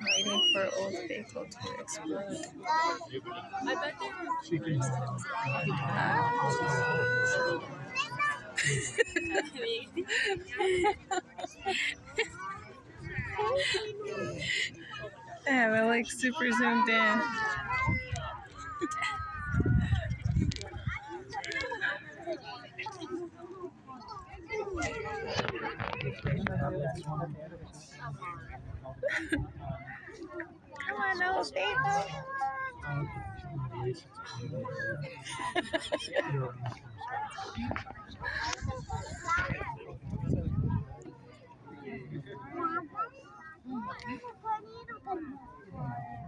Waiting for Old Faithful to explode. I bet they were. Yeah, we're like super zoomed in. Come on, Old Faithful.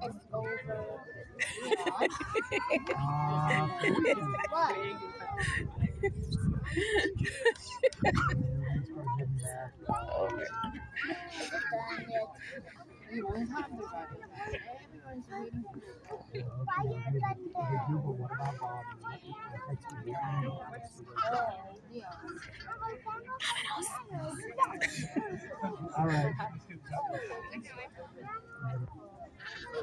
It's over. Over. All right.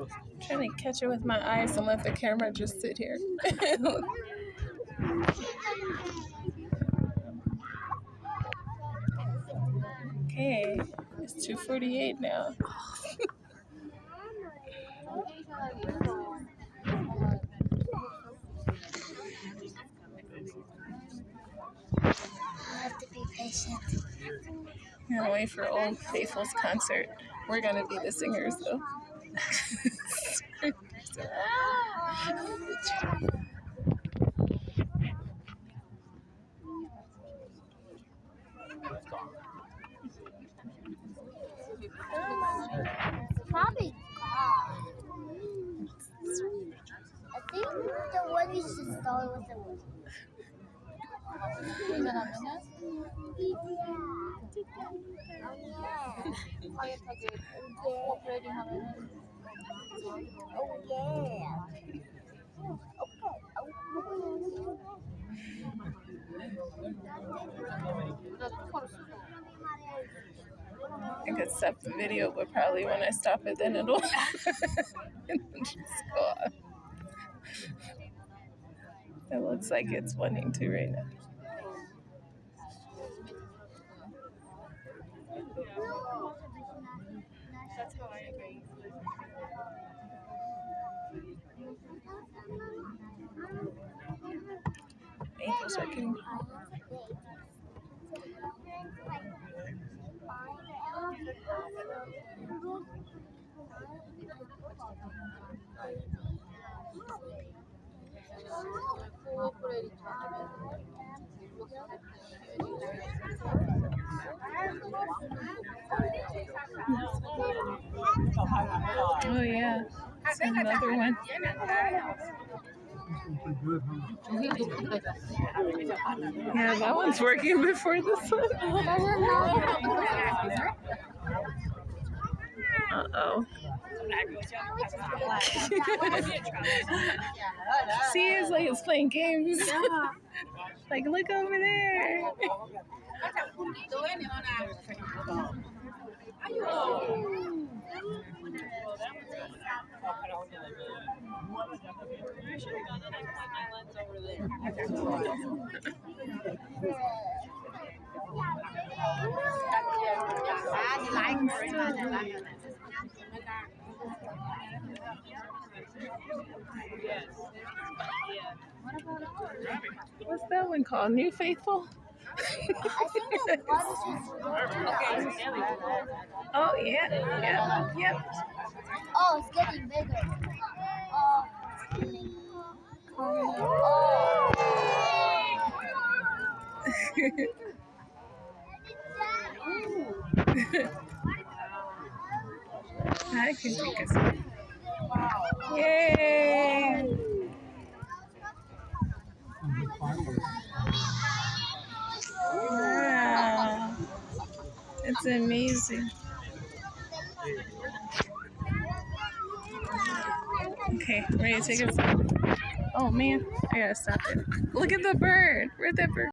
I'm trying to catch it with my eyes and let the camera just sit here. Okay, it's 2:48 now. I have to be patient. I'm gonna wait for Old Faithful's concert. We're gonna be the singers though. Probably gone. I think the one we should start with the one. Oh yeah. I could stop the video, but probably when I stop it, then it'll just go off. It looks like it's wanting to right now. That's how I agree. Ankles are getting Oh yeah, it's another one. Yeah, that one's working before this one. Uh-oh. See, it's like it's playing games. Like, look over there. What's that one called? New Faithful? I think the one is just. Oh, yeah. Yep. Oh, it's getting bigger. Oh. I can take a sip. Yay! Wow. It's amazing. Okay, ready to take a sip? Oh man, I gotta stop it. Look at the bird. Where'd that bird